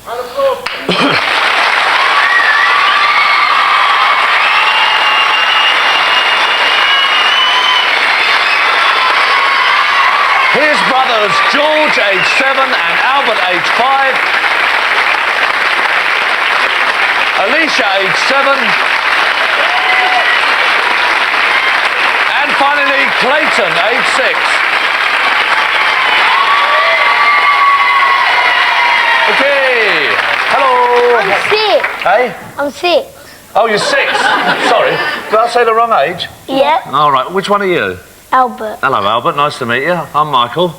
His brothers George, age 7, and Albert, age 5. Ayesha, age 7. And finally, Clayton, age 6. Okay. Hello. I'm 6. Hey? I'm 6. Oh, you're 6. Sorry. Did I say the wrong age? Yeah. All right. Which one are you? Albert. Hello, Albert. Nice to meet you. I'm Michael.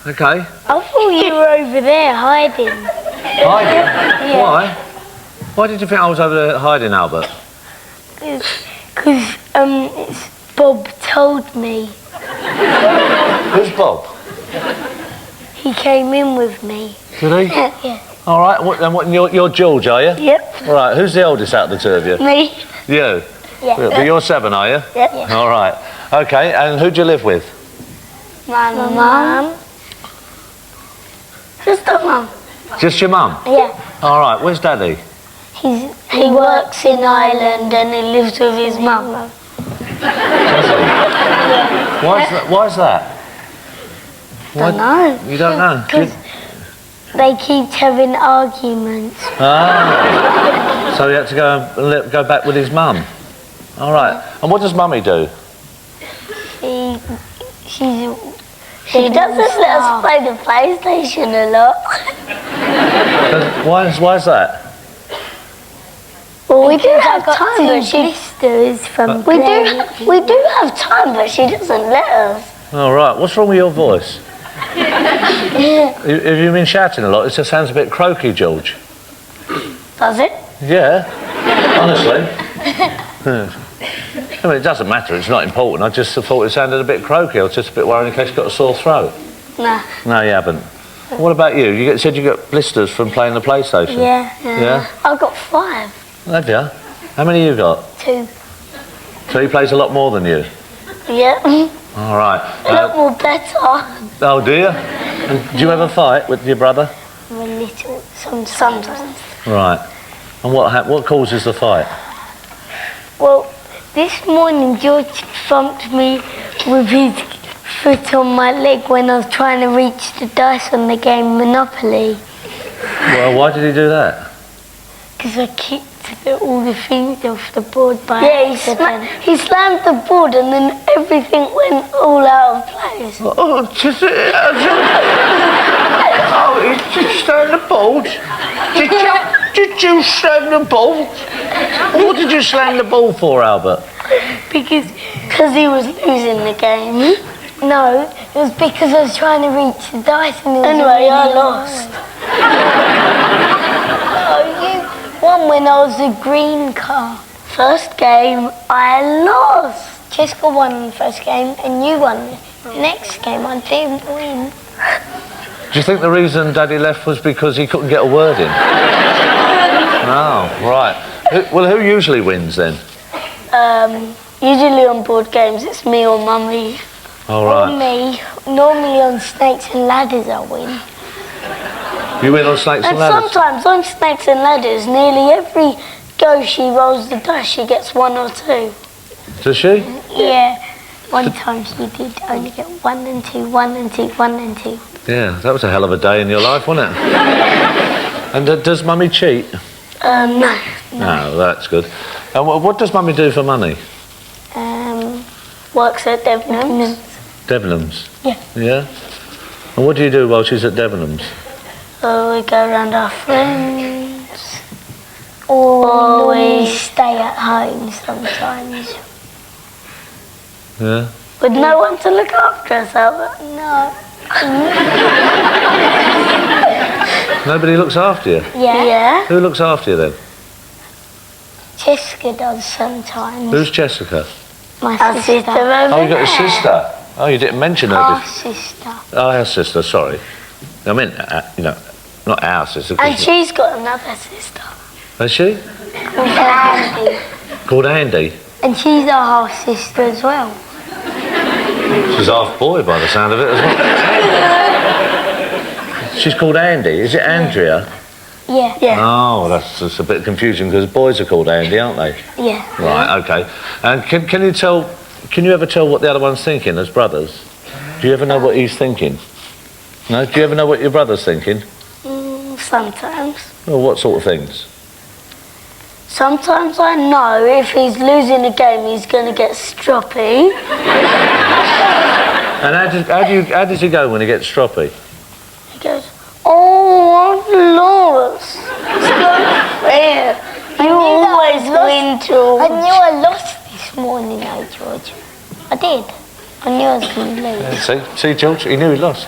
Okay. I thought you were over there hiding. Hiding? Yeah. Why? Why did you think I was over there hiding, Albert? Because Bob told me. Who's Bob? He came in with me. Did he? Yeah. All right. And you're George, are you? Yep. All right. Who's the oldest out of the two of you? Me. You? Yeah. But you're 7, are you? Yep. All right. Okay. And who do you live with? My mum. Just a mum. Just your mum? Yeah. All right. Where's Daddy? He works in Ireland and he lives with his mum. Does he? Why's that? Don't know. You don't know? Because they keep having arguments. Ah. So he had to go back with his mum. All right. And what does Mummy do? She doesn't let us play the PlayStation a lot. Why's that? Well, we do have time, but we do have time, but she doesn't let us. All right. What's wrong with your voice? Have you been shouting a lot? It just sounds a bit croaky, George. Does it? Yeah. Honestly. I mean, it doesn't matter. It's not important. I just thought it sounded a bit croaky. I was just a bit worried in case you've got a sore throat. Nah. No, you haven't. What about you? You said you got blisters from playing the PlayStation. Yeah. Yeah? I've got 5. Have you? How many you got? 2. So he plays a lot more than you? Yeah. All right. A lot more better. Oh, do you? And do you ever fight with your brother? A little, sometimes. Right. And what causes the fight? Well, this morning George thumped me with his foot on my leg when I was trying to reach the dice on the game Monopoly. Well, why did he do that? Because I kicked all the things off the board by accident. He slammed the board and then everything went all out of place. Oh, he just slammed the board? Did you slam the ball? What did you slam the ball for, Albert? Because he was losing the game. No, it was because I was trying to reach the dice and anyway, I lost. Oh, you won when I was a green car. First game, I lost. Jessica won the first game and you won the next game. I didn't win. Do you think the reason Daddy left was because he couldn't get a word in? Oh, right. Who usually wins then? Usually on board games it's me or Mummy. All right. Or me. Normally on Snakes and Ladders I win. You win on Snakes and Ladders? And sometimes on Snakes and Ladders, nearly every go she rolls the dice, she gets 1 or 2. Does she? Yeah. One time she did only get 1 and 2, 1 and 2, 1 and 2. Yeah, that was a hell of a day in your life, wasn't it? And does Mummy cheat? No. No, that's good. And what does Mummy do for money? Works at Debenhams. Debenhams? Yeah. Yeah? And what do you do while she's at Debenhams? We go around our friends. Or we stay at home sometimes. Yeah? With no one to look after us, Albert? No. Nobody looks after you? Yeah. Who looks after you then? Jessica does sometimes. Who's Jessica? My sister. Oh, you got a sister? Oh, you didn't mention her. Our sister. Oh, our sister, sorry. I meant, not our sister. And she's got another sister. Has she? Called Andy. Called Andy? And she's our half sister as well. She's half boy by the sound of it as well. She's called Andy. Is it Andrea? Yeah. Oh, that's a bit confusing because boys are called Andy, aren't they? Yeah. Right, okay. And can you ever tell what the other one's thinking as brothers? Do you ever know what he's thinking? No? Do you ever know what your brother's thinking? Sometimes. Well, what sort of things? Sometimes I know if he's losing a game, he's going to get stroppy. And how does he go when he gets stroppy? He goes, "Oh, I've lost. It's not fair. You always win, George." I knew I lost this morning, though, George. I did. I knew I was going to lose. See, George, he knew he'd lost.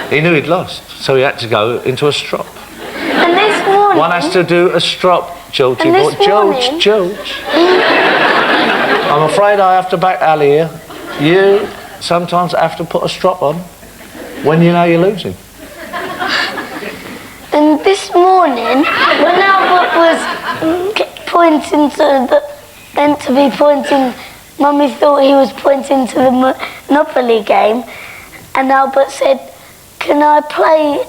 He knew he'd lost, so he had to go into a strop. And this morning... One has to do a strop, George. And this morning... George. I'm afraid I have to back Ali here. You sometimes have to put a strop on when you know you're losing. And this morning, when Albert was pointing to the... meant to be pointing... Mummy thought he was pointing to the Monopoly game, and Albert said, "Can I play?"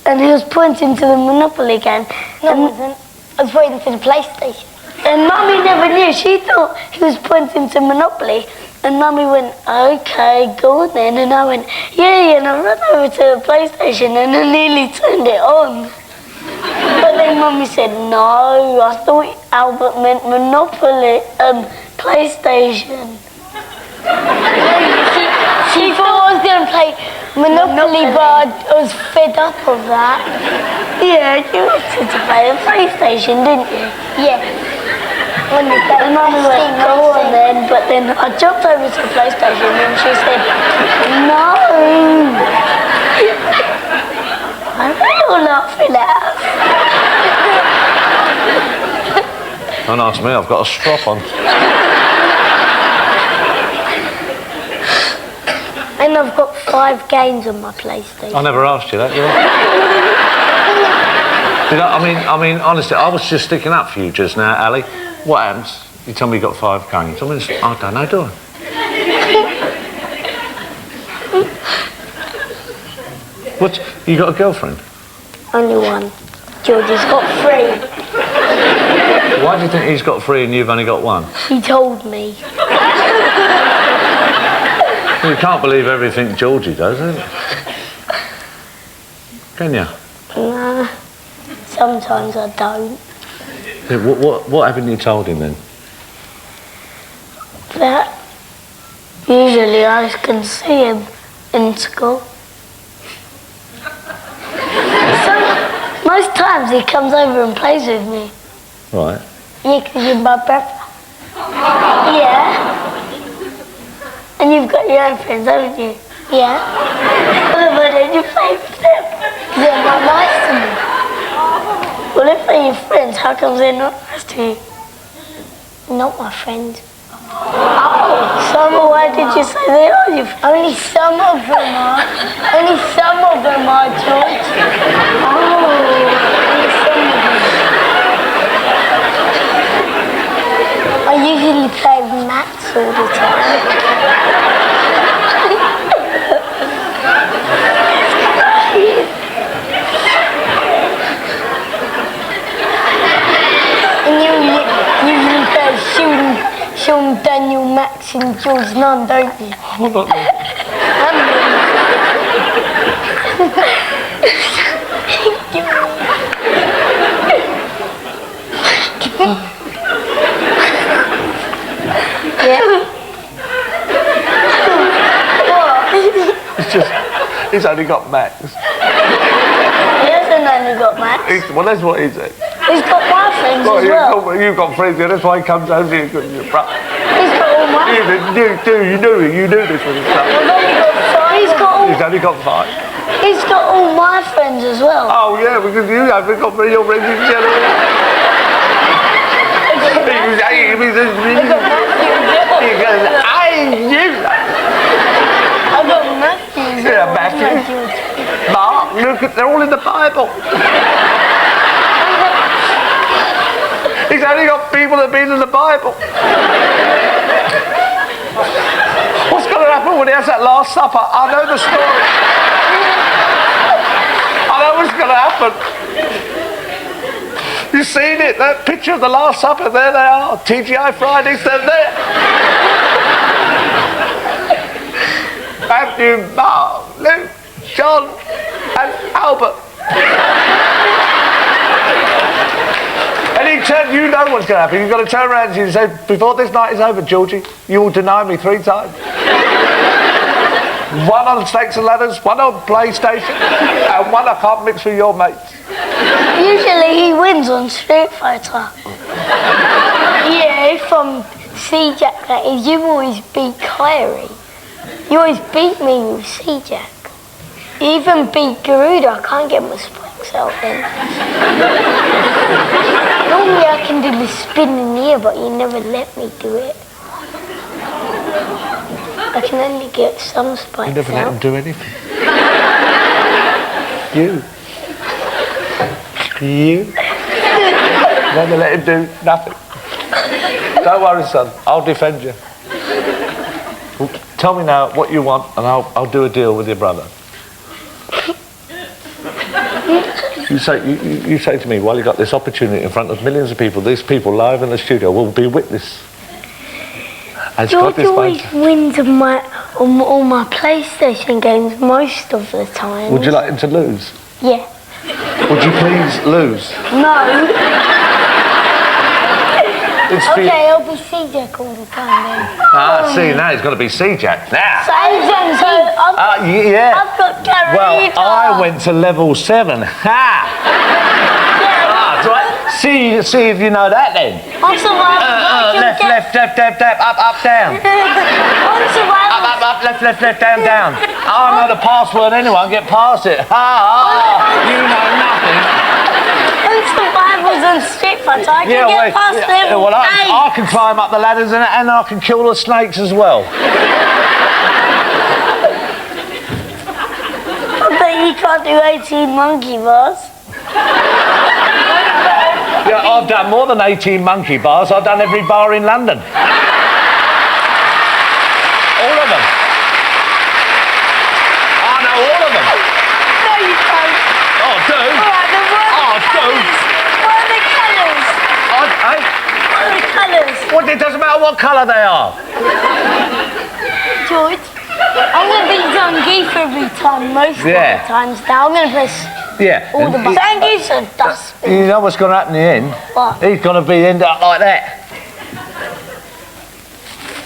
And he was pointing to the Monopoly game. No, I wasn't. I was pointing to the PlayStation. And Mummy never knew. She thought he was pointing to Monopoly. And Mummy went, "Okay, go on then." And I went, "Yeah," and I ran over to the PlayStation and I nearly turned it on. But then Mummy said, "No, I thought Albert meant Monopoly, PlayStation." She thought I was going to play Monopoly, but I was fed up of that. Yeah, you wanted to play the PlayStation, didn't you? Yeah. And Mummy went, "Go on then," but then I jumped over to the PlayStation and she said, "No." I really all laughing at her. Don't ask me, I've got a strop on. And I've got 5 games on my PlayStation. I never asked you that, did I? I mean, honestly, I was just sticking up for you just now, Ali. What happens? You tell me you got 5 games. I don't know, do I? What? You got a girlfriend? Only one. Georgie's got 3. Why do you think he's got 3 and you've only got 1? He told me. You can't believe everything Georgie does, eh? Can you? Nah. Sometimes I don't. Yeah, what haven't you told him then? That usually I can see him in school. Most times he comes over and plays with me. Right. Yeah, because you're my brother. Yeah. And you've got your own friends, haven't you? Yeah. But then you play with them. They're not nice to me. Well, if they're your friends, how come they're not nice to you? Not my friends. Oh, why did you say they are your friends? Only some of them are. Only some of them are, George. Oh, only some of them. I usually play with Max all the time. And you usually play Sean, Daniel, Max and George Nunn, don't you? Hold on. He's only got Max. He hasn't only got Max. Well, that's what he said. He's got my friends as well. You've got friends here, that's why he comes over here. He's got all my friends. You knew this was his son. He's only got 5. He's got all my friends as well. Oh, yeah, because you haven't got many of your friends in general. I got Matthew. Yeah, Matthew. Mark, look, they're all in the Bible. He's only got people that have been in the Bible. What's going to happen when he has that Last Supper? I know the story. I know what's going to happen. You seen it? That picture of the Last Supper, there they are. TGI Fridays, they're there. Matthew, Mark, Luke, John, and Albert. And you know what's going to happen. You've got to turn around and say, before this night is over, Georgie, you will deny me 3 times. One on Snakes and Ladders, one on PlayStation, and one I can't mix with your mates. Usually he wins on Street Fighter. Yeah, from C-Jack, that is, you always beat Kyrie. You always beat me with C-Jack. You even beat Garuda. I can't get my spikes out then. Normally I can do the spin in the air, but you never let me do it. I can only get some spikes out. You never let him do anything. You never let him do nothing. Don't worry, son. I'll defend you. Well, tell me now what you want, and I'll do a deal with your brother. You say to me, well, you got this opportunity in front of millions of people. These people live in the studio will be witness. George always wins on all my PlayStation games most of the time. Would you like him to lose? Yeah. Would you please lose? No. Okay, I'll be C-Jack all the time then. See, now he's got to be C-Jack. Now. Yeah. I've got Garuda. Well, I went to level 7. Ha! That's right. See if you know that then. I'm surviving. Left, up, down. I'm surviving. Up, left, down. I know the password anyway, I'll get past it. You know nothing. I'm survivors on Street Fighter. I can get past level 8. I can climb up the ladders and I can kill the snakes as well. I bet you can't do 18 monkey bars. Yeah, I've done more than 18 monkey bars. I've done every bar in London. All of them. I know all of them. No, you can't. Oh, do? All right, then what are the colours? What are the colours? What are the colours? Well, it doesn't matter what colour they are. George, I'm going to be Zangief every time, most of the times now. I'm going to press all the buttons. Zangief's a dustbin. You know what's going to happen in the end? What? He's going to be end up like that.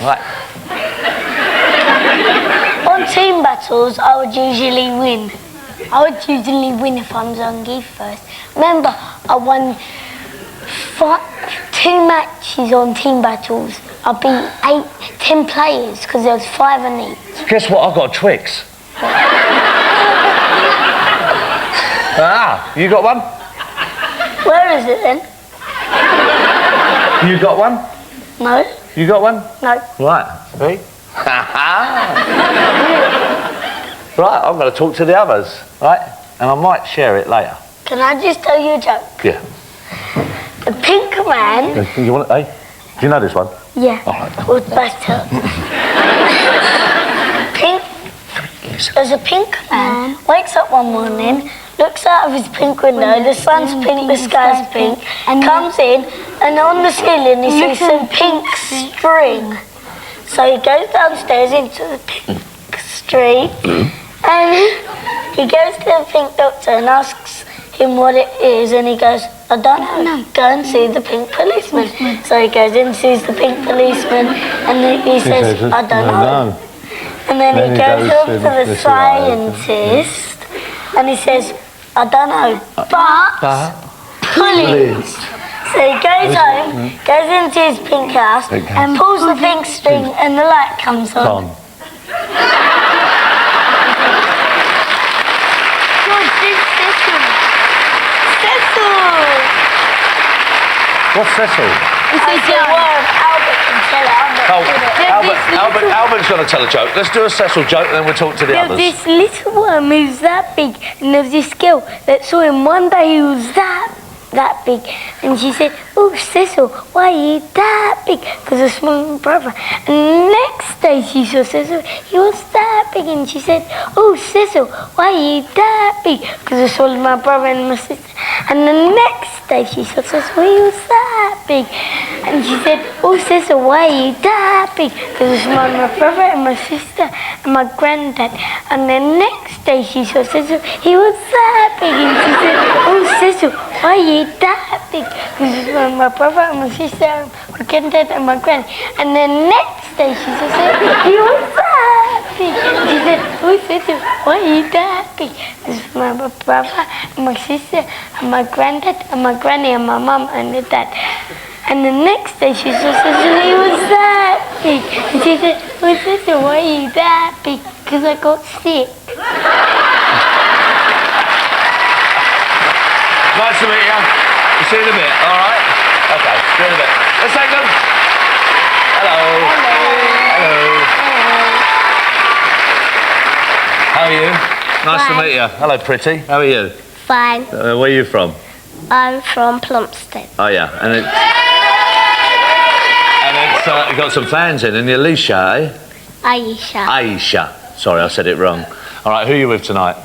Right. On team battles, I would usually win. I would usually win if I'm Zangief first. Remember, I won 2 matches on team battles. I beat 10 players because there was 5 in each. Guess what? I've got Twix. You got one? Where is it then? You got one? No. You got one? No. Right. See? Right, I'm going to talk to the others, right? And I might share it later. Can I just tell you a joke? Yeah. The pink man... You want it, do you know this one? Yeah. All right. With better. There's a pink man, wakes up one morning, looks out of his pink window, the sun's pink, the sky's pink, and comes in, and on the ceiling he sees some pink string. So he goes downstairs into the pink street, and he goes to the pink doctor and asks him what it is, and he goes, I don't know, go and see the pink policeman. So he goes in, sees the pink policeman, and he says, I don't know. And then he goes up to the scientist, and he says, I don't know, but pulleys. So he goes home, goes into his pink house, and pulls the pink string, and the light comes on. What's Cecil? It's a word Albert can tell Albert's going to tell a joke. Let's do a Cecil joke and then we'll talk to the others. This little worm who's that big, and there was this girl that saw him one day who was that big, and she said, oh, Cecil, why are you that big? Because I small my brother. And next day she saw Cecil, he was that big, and she said, oh, Cecil, why are you that big? Because I swallowed my brother and my sister. And the next day she saw Cecil, he was that big. And she said, oh Cecil, why are you that big? Because it's my brother and my sister and my granddad. And the next day she saw Cecil, he was that big. And she said, oh Cecil, why are you that big? Because it's my brother and my sister and my granddad and my granny. And the next day she saw Cecil, he was that big. She said, oh Cecil, why are you that big? Because it's my brother and my sister and my granddad and my granny and my mum and the dad. And the next day she saw Cecil, he was that big. And she said, oh Cecil, why are you that big? Because I got sick. Nice to meet you. We'll see you in a bit, all right? Okay, see you in a bit. Let's take them. Hello. Hello. How are you? Nice to meet you. Hello, pretty. How are you? Fine. Where are you from? I'm from Plumstead. Oh, yeah. And it's you've got some fans in, and Ayesha, eh? Ayesha. Ayesha. Sorry, I said it wrong. All right, who are you with tonight?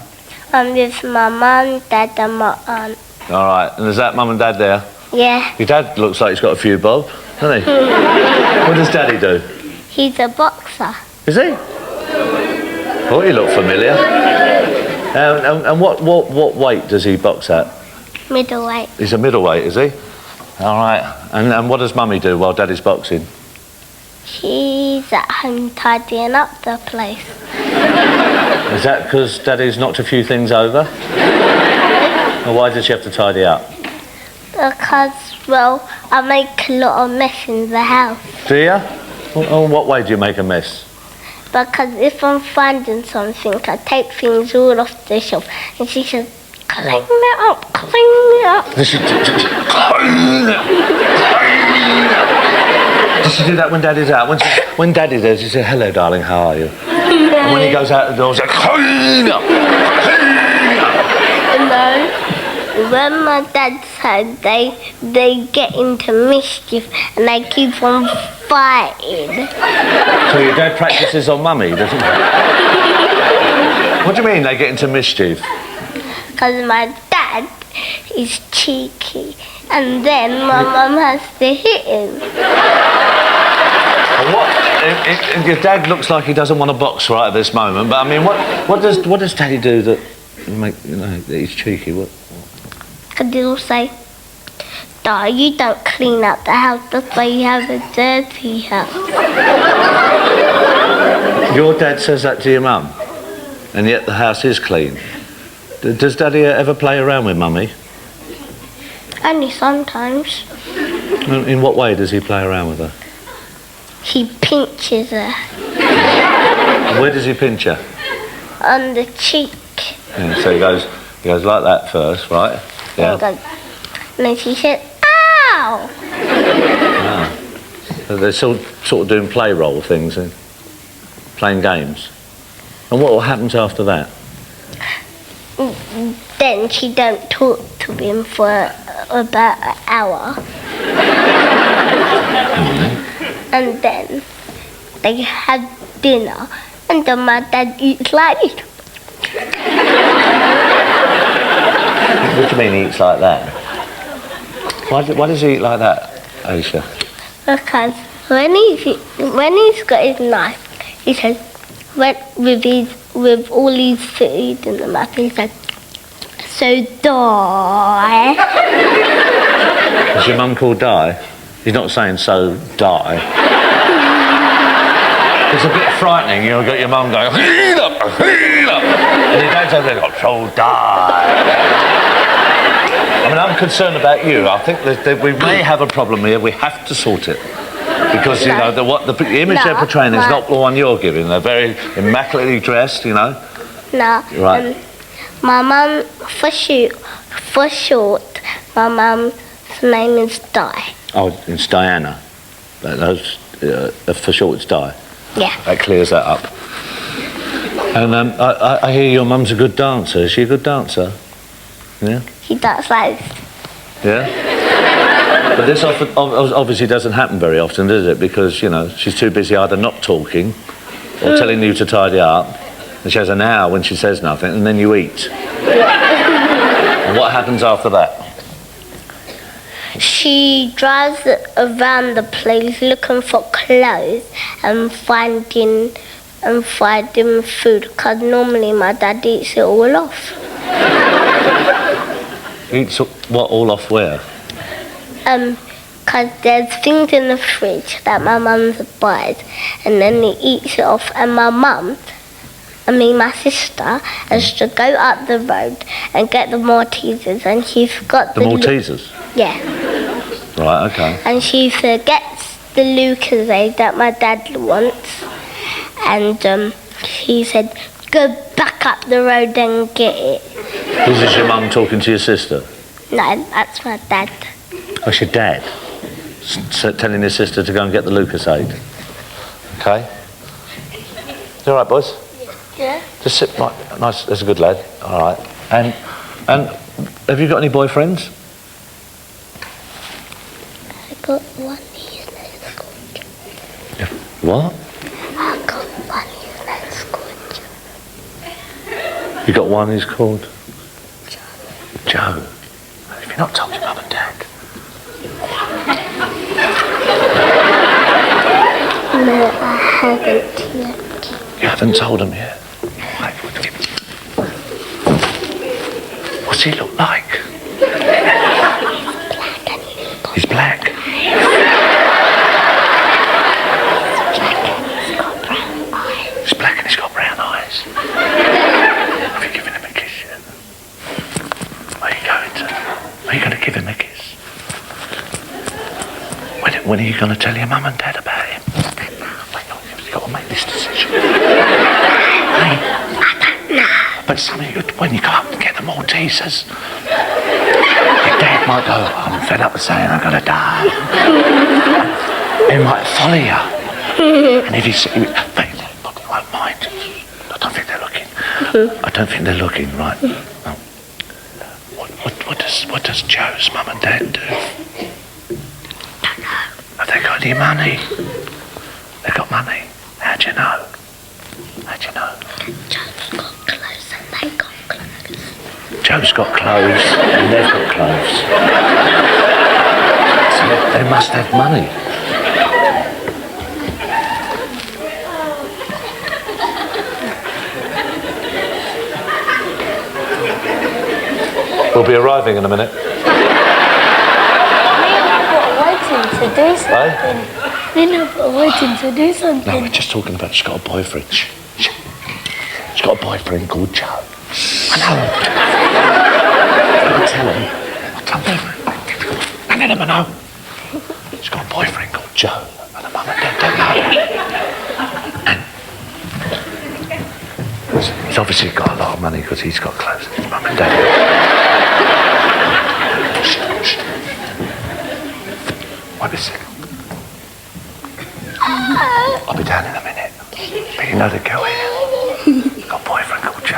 I'm with my mum, dad and my aunt. All right, and is that mum and dad there? Yeah. Your dad looks like he's got a few bob, doesn't he? What does daddy do? He's a boxer. Is he? Oh, he looked familiar. And what weight does he box at? Middleweight. He's a middleweight, is he? All right. And what does mummy do while daddy's boxing? She's at home tidying up the place. Is that because daddy's knocked a few things over? Or why does she have to tidy up? Because, well, I make a lot of mess in the house. Do you? In what way do you make a mess? Because if I'm finding something, I take things all off the shelf. And she says, clean it up, clean it up. Does she do that when daddy's out? When daddy does, she says, hello, darling, how are you? And when he goes out the door, she says, clean up, clean up. No. When my dad said they get into mischief and they keep on fighting. So your dad practices on mummy, doesn't he? What do you mean they get into mischief? Because my dad is cheeky and then my mum has to hit him. What? Your dad looks like he doesn't want to box right at this moment, but I mean, what does daddy do that that he's cheeky? What? Because he'll say, "Dad, you don't clean up the house, that's why you have a dirty house." Your dad says that to your mum, and yet the house is clean. Does daddy ever play around with mummy? Only sometimes. In what way does he play around with her? He pinches her. Where does he pinch her? On the cheek. Yeah, so he goes like that first, right? Yeah. And then she said, ow! Ah. So they're sort of doing play role things and playing games. And what happens after that? Then she don't talk to him for about an hour. And then they have dinner. And then my dad eats like this. What do you mean he eats like that? Why does he eat like that, Ayesha? Because when he's got his knife, he says, with all his food in the mouth, he says, so die. Is your mum called Die? He's not saying so die. It's a bit frightening. You've got your mum going, heat up, and your dad's over there going, so die. I mean, I'm concerned about you. I think that we may have a problem here. We have to sort it. Because, you know, the image they're portraying is not the one you're giving. They're very immaculately dressed, you know. No. Right. My mum, for short, my mum's name is Di. Oh, it's Diana. For short, it's Di. Yeah. That clears that up. And I hear your mum's a good dancer. Is she a good dancer? Yeah? She does like this. Yeah? But this obviously doesn't happen very often, does it? Because, you know, she's too busy either not talking or telling you to tidy up. And she has an hour when she says nothing, and then you eat. And what happens after that? she drives around the place looking for clothes and finding food, because normally my dad eats it all off. Eats what all off where? Because there's things in the fridge that my mum buys, and then he eats it off, and my sister has to go up the road and get the Maltesers, and she's got The Maltesers? Yeah. Right, okay. And she gets the Lucozade that my dad wants, and he said, go back up the road and get it. This is your mum talking to your sister? No, that's my dad. That's your dad? Telling your sister to go and get the Lucozade? Okay. You all right, boys? Yeah. Just sit right, nice, that's a good lad. All right. And have you got any boyfriends? I got one, his name's called. What? I got one, his name's called. You got one who's called? Joe. Have you not told your mum and dad? No, I haven't yet. You haven't told them yet? What's he look like? He's black. He's black and he's got brown eyes. Have you given him a kiss yet? Are you going to give him a kiss? When are you going to tell your mum and dad about him? Wait, you've got to make this decision. But when you go up and get the Maltesers, your dad might go, I'm fed up with saying I'm going to die. He might follow you. And if he probably won't mind. I don't think they're looking. I don't think they're looking, right? No. What does Joe's mum and dad do? Have they got any money? They got money. How do you know? Joe's got clothes and they got clothes. Joe's got clothes and they've got clothes. So they must have money. We'll be arriving in a minute. Waiting to do something. Waiting to do something. No, we're just talking about she's got a boyfriend. She's got a boyfriend called Joe. I know. I'll tell him. And let him know. She's got a boyfriend called Joe. And the mum and dad don't know. He's obviously got a lot of money because he's got clothes. His mum and dad. Wait a second. I'll be down in a minute. But you know the girl here. Got a boyfriend called Joe.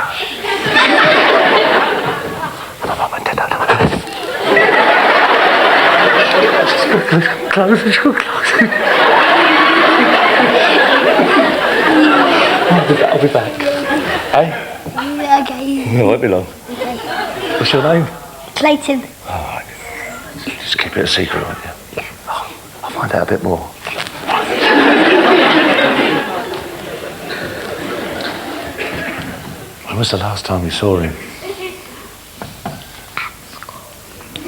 And my mum and dad don't know. She's got clothes. I'll be back. Hey? Okay. No, it won't be long. Okay. What's your name? Clayton. All right. Just keep it a secret, won't you? Yeah. I'll find out a bit more. When was the last time you saw him?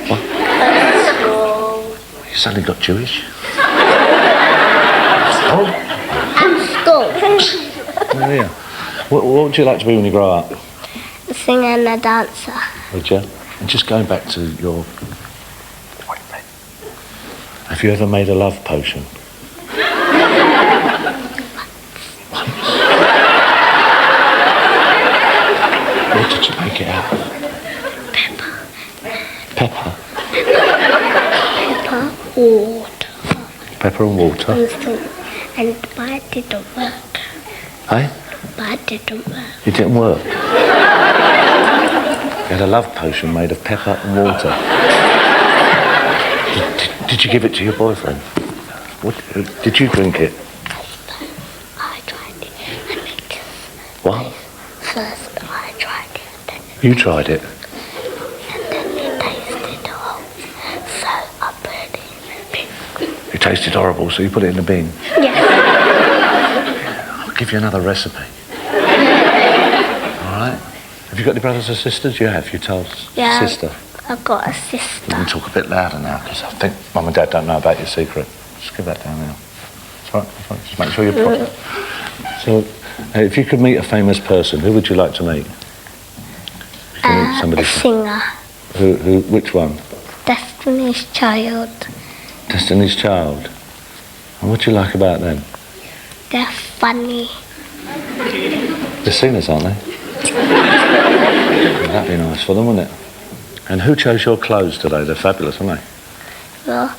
What? At school. You suddenly got Jewish? At school. Oh, yeah. What would you like to be when you grow up? A singer and a dancer. Would you? And just going back to your... Have you ever made a love potion? What did you make it out of? Pepper. Water. Pepper and water. And but it didn't work. Hey? But it didn't work. It didn't work. You had a love potion made of pepper and water. Did you give it to your boyfriend? What? Did you drink it? I tried it. And it What? first I tried it. You tried it? And then it tasted hot. So I put tasted horrible, so you put it in the bin. Yeah. I'll give you another recipe. All right? Have you got any brothers or sisters? You have, you told us. Yeah. Sister. I've got a You sister. can talk a bit louder now, because I think Mum and Dad don't know about your secret. Just give that down now. That's right. That's right. Just make sure you're proper. So, if you could meet a famous person, who would you like to meet? You can meet somebody. A singer. Which one? Destiny's Child. Destiny's Child. And what do you like about them? They're funny. They're singers, aren't they? That'd be nice for them, wouldn't it? And who chose your clothes today? They're fabulous, aren't they? Well,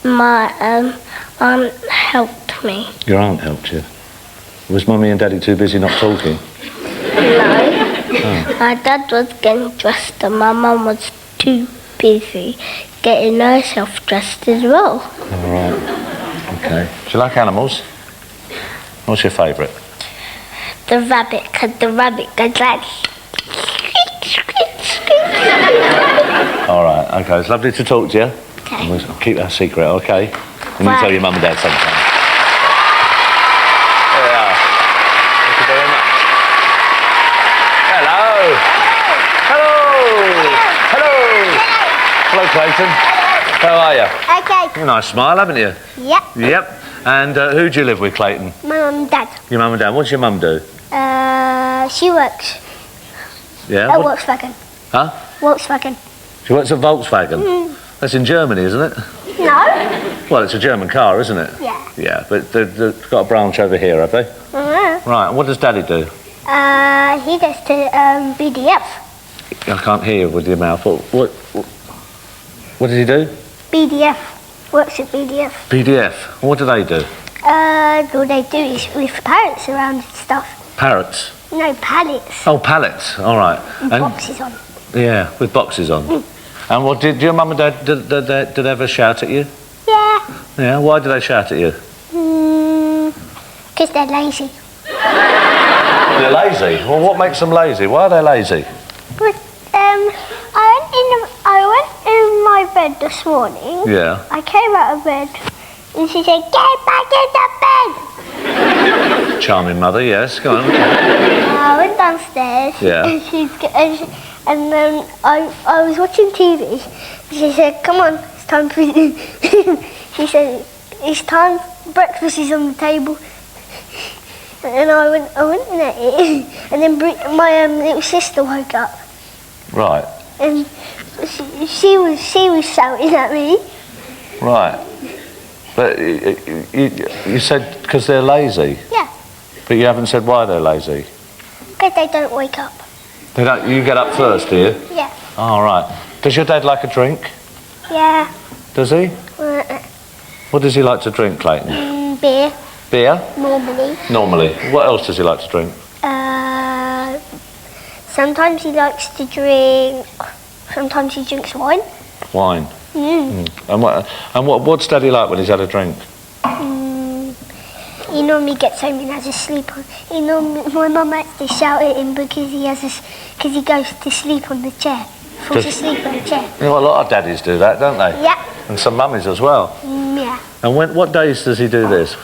my aunt helped me. Your aunt helped you. Was Mummy and Daddy too busy not talking? No. My dad was getting dressed and my mum was too busy getting herself dressed as well. All right. Okay. Do you like animals? What's your favourite? The rabbit, because the rabbit goes like... All right. Okay. It's lovely to talk to you. Okay. And we'll keep that secret, okay? And you Bye. tell your mum and dad sometime. There we are. Thank you very much. Hello. Hello. Hello. Hello, Clayton. How are you? Okay. A nice smile, haven't you? Yep. Yep. And who do you live with, Clayton? My mum and dad. Your mum and dad. What's your mum do? She works Yeah. at What- Volkswagen. Huh? Volkswagen. She works at Volkswagen. That's in Germany, isn't it? No. Well, it's a German car, isn't it? Yeah. Yeah, but they've got a branch over here, have they? Right. And what does Daddy do? He goes to BDF. I can't hear with your mouth. What does he do? BDF. Works at BDF. BDF. What do they do? All they do is with parrots around and stuff. Parrots. No, pallets. Oh, pallets. All right. And And boxes on. yeah, with boxes on. And what did your mum and dad did they ever shout at you? Yeah. Yeah. Why do they shout at you? Because they're lazy. They're lazy. Well, what makes them lazy? Why are they lazy? But, I went in my bed this morning. Yeah. I came out of bed and she said, "Get back in the bed!" Charming mother. Yes. Go on. I went downstairs. Yeah. And then I was watching TV. She said, "Come on, it's time for..." She said, "It's time. Breakfast is on the table." And I went in at it. And then my little sister woke up. Right. And she was shouting at me. Right. But you said because they're lazy. Yeah. But you haven't said why they're lazy. Because they don't wake up. They don't. You get up first, do you? Yeah. Oh, right. Does your dad like a drink? Yeah. Does he? What does he like to drink, Clayton? Beer, Beer? normally. Normally. What else does he like to drink? Sometimes he likes to drink. Sometimes he drinks wine. Wine. And what's Daddy like when he's had a drink? He normally gets home and has a sleep on. My mum has to shout at him because he goes to sleep on the chair. Falls asleep on the chair. You know, a lot of daddies do that, don't they? Yeah. And some mummies as well. Yeah. And what days does he do this?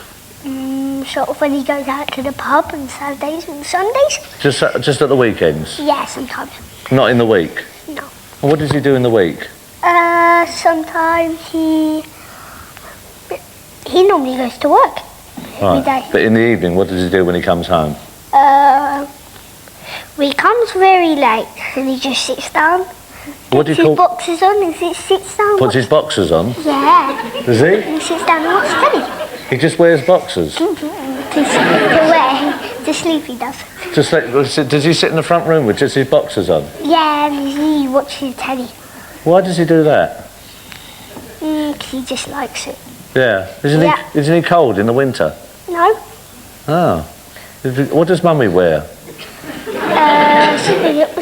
Sort of when he goes out to the pub on Saturdays and Sundays. Just at the weekends? Yeah, sometimes. Not in the week? No. And what does he do in the week? Sometimes he normally goes to work every day. But in the evening, what does he do when he comes home? He comes very late and he just sits down. What do you Puts his call? boxes on and sits down. Puts his boxers on? Yeah. Does he? And he sits down and watches telly. He just wears boxers. To sleep he does. Just like, does he sit in the front room with just his boxers on? Yeah, and he watches telly. Why does he do that? Because he just likes it. Yeah. Isn't he cold in the winter? No. Oh. What does Mummy wear?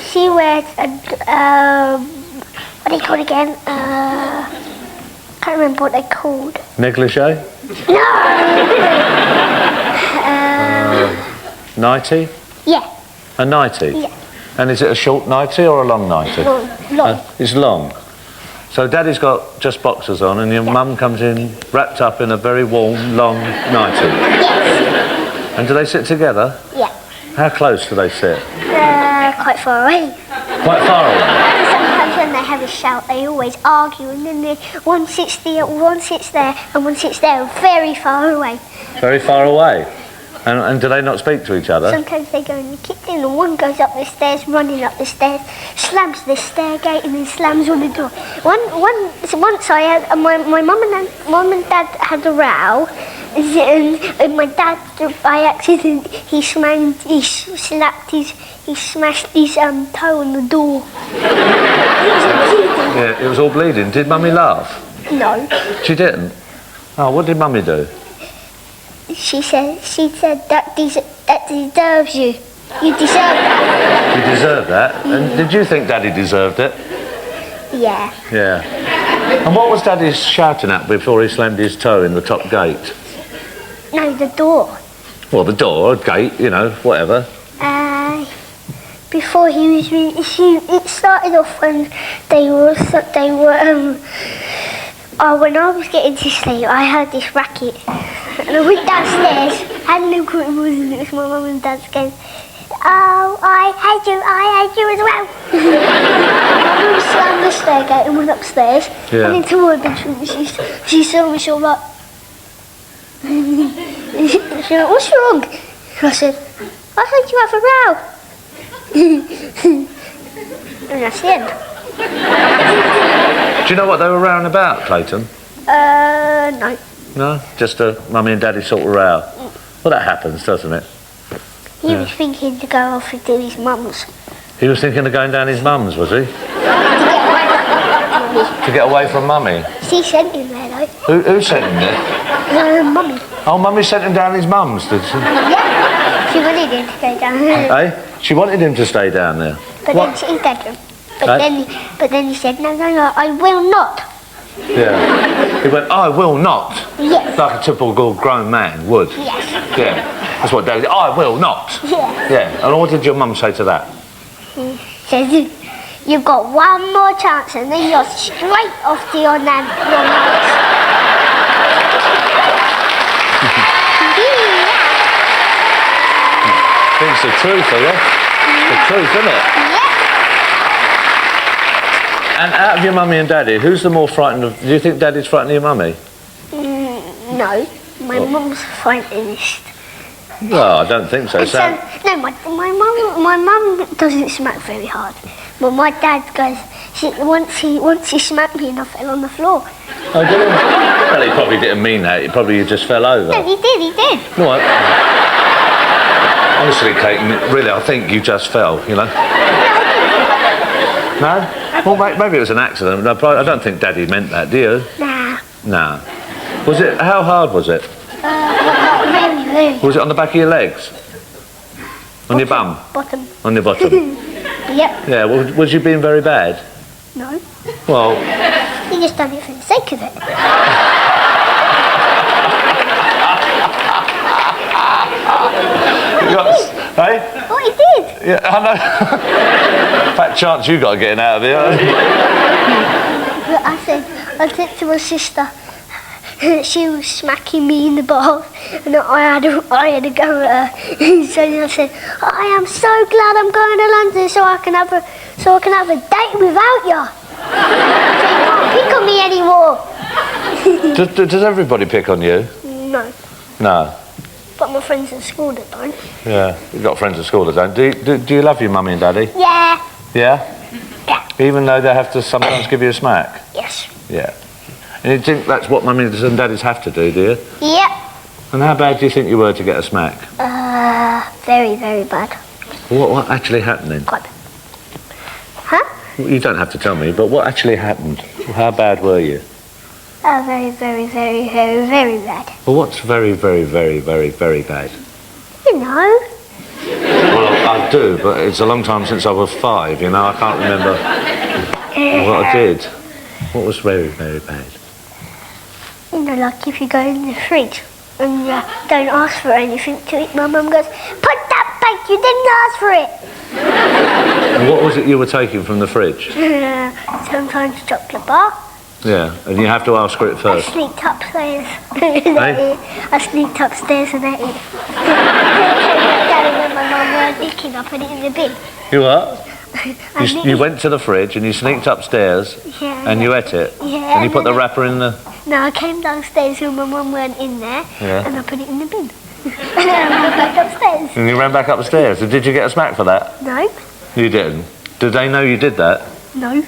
She wears a, what do you call it again? Can't remember what they're called. Negligee? No! Nightie? Yeah. A nightie? Yeah. And is it a short nightie or a long nightie? Long. It's long. So Daddy's got just boxers on, and your mum comes in wrapped up in a very warm, long nightie. Yes. And do they sit together? Yeah. How close do they sit? Quite far away. Quite far away. Sometimes when they have a shout, they always argue, and then one sits there, and one sits there, very far away. Very far away. And do they not speak to each other? Sometimes they go in the kitchen, and one goes up the stairs, running up the stairs, slams the stair gate, and then slams on the door. Once I had my mum and dad had a row, and my dad, by accident, he smashed his toe on the door. Yeah, it was all bleeding. Did Mummy laugh? No. She didn't? Oh, what did Mummy do? She said that deserves you. You deserve that. You deserve that? And did you think Daddy deserved it? Yeah. Yeah. And what was Daddy shouting at before he slammed his toe in the top gate? No, the door. Well, the door, gate, you know, whatever. Before it started off when when I was getting to sleep, I heard this racket, and I went downstairs, had a look what it was, and it was my mum and dad's going, "Oh, I hate you as well." My mum slammed the stair gate and went upstairs, and into my bedroom. She saw me, so like, she went, "What's wrong?" And I said, "I heard you have a row." And that's the end. Do you know what they were rowing about, Clayton? No. No? Just a Mummy and Daddy sort of row? Well, that happens, doesn't it? He was thinking to go off and do his mum's. He was thinking of going down his mum's, was he? To get away from Mummy? She sent him there, though. Who sent him there? Mummy. Oh, Mummy sent him down his mum's, did she? Yeah. She wanted him to go down there. Eh? She wanted him to stay down there. But what? then he begged him. But then he said, no, I will not. Yeah. He went, I will not. Yes. Like a typical grown man would. Yes. Yeah. That's what Daddy, I will not. Yeah. Yeah. And what did your mum say to that? He said, you've got one more chance and then you're straight off to your nan's. It's the truth, are you? The truth, isn't it? Yeah. And out of your mummy and daddy, who's the more frightened of... Do you think Daddy's frightened of your mummy? No, my mum's frightenedest. Well, I don't think so. No, my mum doesn't smack very hard. But my dad goes, once he smacked me and I fell on the floor. Oh, did he? Well, he probably didn't mean that. He probably just fell over. No, he did. What? Honestly, Clayton, really, I think you just fell, you know? No? Well, maybe it was an accident. No, I don't think Daddy meant that, do you? Nah. No. Was it... How hard was it? Very. Was it on the back of your legs? On your bum? Bottom. On your bottom? Yep. Yeah, was you being very bad? No. Well... He just done it for the sake of it. Hey? Oh, he did. Yeah, I know. Fat chance you got getting out of here. But I said to my sister, she was smacking me in the balls, and I had a go at her. So I said, I am so glad I'm going to London so I can have a date without you. So you can't pick on me anymore. Does everybody pick on you? No. No. But my friends at school that don't. Yeah, you've got friends at school that don't. Do you love your mummy and daddy? Yeah. Yeah? Yeah. Even though they have to sometimes give you a smack? Yes. Yeah. And you think that's what mummies and daddies have to do, do you? Yep. And how bad do you think you were to get a smack? Very, very bad. What actually happened? Quite bad. Huh? You don't have to tell me, but what actually happened? How bad were you? Very, very, very, very, very bad. Well, what's very, very, very, very, very bad? You know. Well, I do, but it's a long time since I was 5, you know, I can't remember what I did. What was very, very bad? You know, like if you go in the fridge and don't ask for anything to eat, my mum goes, put that back, you didn't ask for it. And what was it you were taking from the fridge? Sometimes chocolate bar. Yeah, and you have to ask for it I first. sneaked upstairs. Hey? I sneaked upstairs and ate it. Daddy, when my mum weren't looking, I put it in the bin. You what? You went to the fridge and you sneaked upstairs Yeah. and you ate it. Yeah. And you put the wrapper in the... No, I came downstairs when my mum weren't in there, Yeah. and I put it in the bin. And then I went back upstairs. And you ran back upstairs. So did you get a smack for that? No, You didn't. Did they know you did that? no.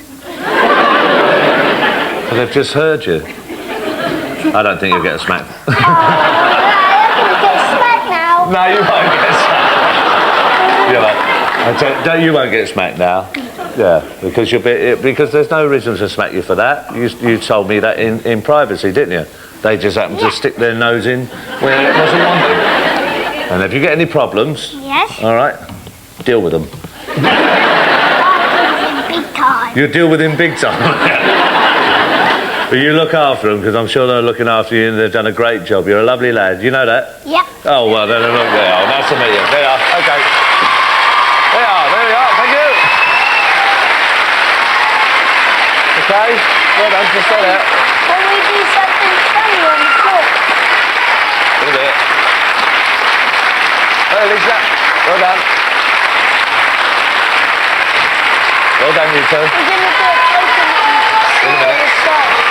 Because they've just heard you. I don't think you'll get a smack. I'm gonna get smacked now. No, you won't get smacked. You won't get smacked now. Yeah, because because there's no reason to smack you for that. You told me that in privacy, didn't you? They just happened to stick their nose in where it wasn't wanted. And if you get any problems, Yes. all right, deal with them. Big time. You deal with him big time. But you look after them, because I'm sure they're looking after you and they've done a great job. You're a lovely lad. You know that? Yep. Oh, well, then look there. Oh, nice to meet you. There you are. Okay. There we are. Thank you. Okay. Well done. Just stay there. Can we do something funny on the floor? Do it. Hey, Lisa. Well done. Well done, you two. We're going to do it open on the side.